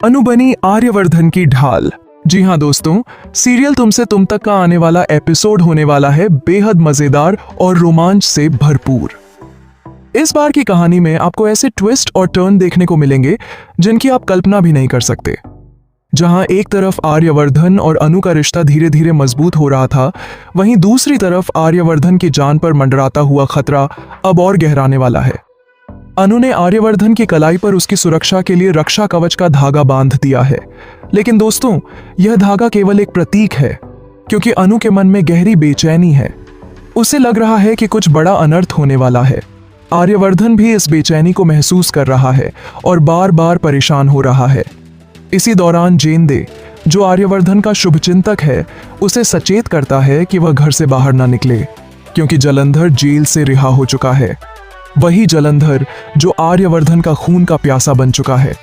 अनु बनी आर्यवर्धन की ढाल। जी हाँ दोस्तों, सीरियल तुमसे तुम तक का आने वाला एपिसोड होने वाला है बेहद मजेदार और रोमांच से भरपूर। इस बार की कहानी में आपको ऐसे ट्विस्ट और टर्न देखने को मिलेंगे जिनकी आप कल्पना भी नहीं कर सकते। जहां एक तरफ आर्यवर्धन और अनु का रिश्ता धीरे धीरे मजबूत हो रहा था, वहीं दूसरी तरफ आर्यवर्धन की जान पर मंडराता हुआ खतरा अब और गहराने वाला है। अनु ने आर्यवर्धन की कलाई पर उसकी सुरक्षा के लिए रक्षा कवच का धागा बांध दिया है, लेकिन दोस्तों यह धागा केवल एक प्रतीक है, क्योंकि अनु के मन में गहरी बेचैनी है। उसे लग रहा है कि कुछ बड़ा अनर्थ होने वाला है। आर्यवर्धन भी इस बेचैनी को महसूस कर रहा है और बार बार परेशान हो रहा है। इसी दौरान जेंदे, जो आर्यवर्धन का शुभचिंतक है, उसे सचेत करता है कि वह घर से बाहर ना निकले, क्योंकि जलंधर जेल से रिहा हो चुका है। वही जलंधर जो आर्यवर्धन का खून का प्यासा बन चुका है।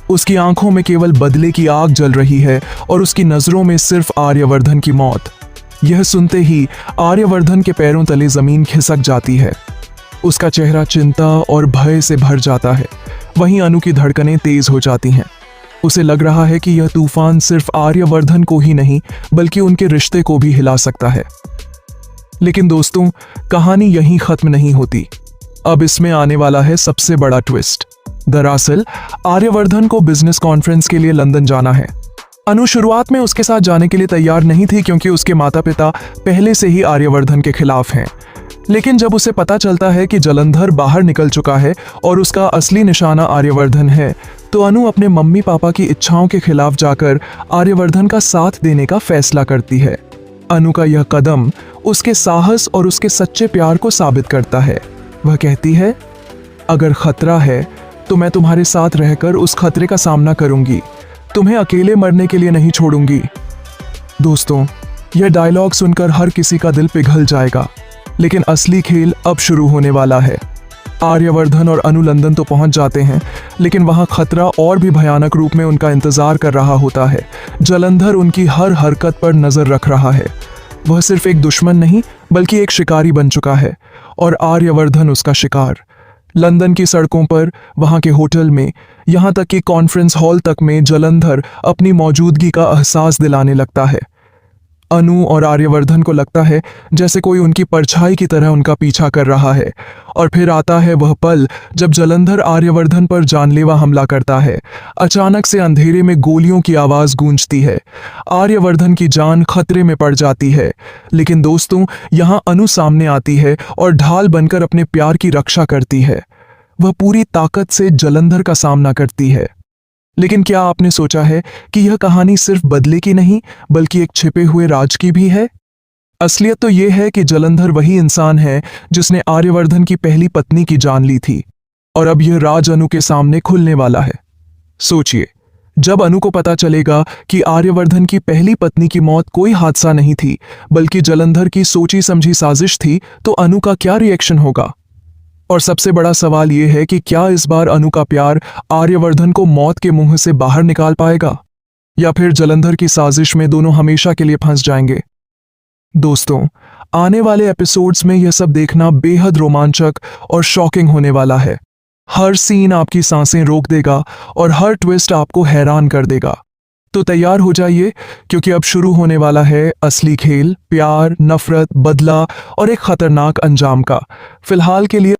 उसकी आंखों में केवल बदले की आग जल रही है और उसकी नजरों में सिर्फ आर्यवर्धन की मौत। यह सुनते ही आर्यवर्धन के पैरों तले जमीन खिसक जाती है। उसका चेहरा चिंता और भय से भर जाता है। वहीं अनु की धड़कनें तेज हो जाती हैं। उसे लग रहा है कि यह तूफान सिर्फ आर्यवर्धन को ही नहीं बल्कि उनके रिश्ते को भी हिला सकता है। लेकिन दोस्तों, कहानी यहीं खत्म नहीं होती। अब इसमें आने वाला है सबसे बड़ा ट्विस्ट। दरअसल आर्यवर्धन को बिजनेस कॉन्फ्रेंस के लिए लंदन जाना है। अनु शुरुआत में उसके साथ जाने के लिए तैयार नहीं थी, क्योंकि उसके माता पिता पहले से ही आर्यवर्धन के खिलाफ हैं। लेकिन जब उसे पता चलता है कि जलंधर बाहर निकल चुका है और उसका असली निशाना आर्यवर्धन है, तो अनु अपने मम्मी पापा की इच्छाओं के खिलाफ जाकर आर्यवर्धन का साथ देने का फैसला करती है। अनु का यह कदम उसके साहस और उसके सच्चे प्यार को साबित करता है। वह कहती है, अगर खतरा है तो मैं तुम्हारे साथ रहकर उस खतरे का सामना करूंगी। तुम्हें अकेले मरने के लिए नहीं छोड़ूंगी। दोस्तों, यह डायलॉग सुनकर हर किसी का दिल पिघल जाएगा, लेकिन असली खेल अब शुरू होने वाला है। आर्यवर्धन और अनु लंदन तो पहुंच जाते हैं, लेकिन वहां खतरा और भी भयानक रूप में उनका इंतजार कर रहा होता है। जलंधर उनकी हर हरकत पर नजर रख रहा है। वह सिर्फ एक दुश्मन नहीं बल्कि एक शिकारी बन चुका है, और आर्यवर्धन उसका शिकार। लंदन की सड़कों पर, वहां के होटल में, यहां तक कि कॉन्फ्रेंस हॉल तक में जलंधर अपनी मौजूदगी का एहसास दिलाने लगता है। अनु और आर्यवर्धन को लगता है जैसे कोई उनकी परछाई की तरह उनका पीछा कर रहा है। और फिर आता है वह पल जब जलंधर आर्यवर्धन पर जानलेवा हमला करता है। अचानक से अंधेरे में गोलियों की आवाज गूंजती है। आर्यवर्धन की जान खतरे में पड़ जाती है। लेकिन दोस्तों, यहाँ अनु सामने आती है और ढाल बनकर अपने प्यार की रक्षा करती है। वह पूरी ताकत से जलंधर का सामना करती है। लेकिन क्या आपने सोचा है कि यह कहानी सिर्फ बदले की नहीं बल्कि एक छिपे हुए राज की भी है? असलियत तो यह है कि जलंधर वही इंसान है जिसने आर्यवर्धन की पहली पत्नी की जान ली थी, और अब यह राज अनु के सामने खुलने वाला है। सोचिए, जब अनु को पता चलेगा कि आर्यवर्धन की पहली पत्नी की मौत कोई हादसा नहीं थी बल्कि जलंधर की सोची समझी साजिश थी, तो अनु का क्या रिएक्शन होगा? और सबसे बड़ा सवाल यह है कि क्या इस बार अनु का प्यार आर्यवर्धन को मौत के मुंह से बाहर निकाल पाएगा, या फिर जलंधर की साजिश में दोनों हमेशा के लिए फंस जाएंगे? दोस्तों, आने वाले एपिसोड्स में यह सब देखना बेहद रोमांचक और शॉकिंग होने वाला है। हर सीन आपकी सांसें रोक देगा और हर ट्विस्ट आपको हैरान कर देगा। तो तैयार हो जाइए, क्योंकि अब शुरू होने वाला है असली खेल, प्यार, नफरत, बदला और एक खतरनाक अंजाम का। फिलहाल के लिए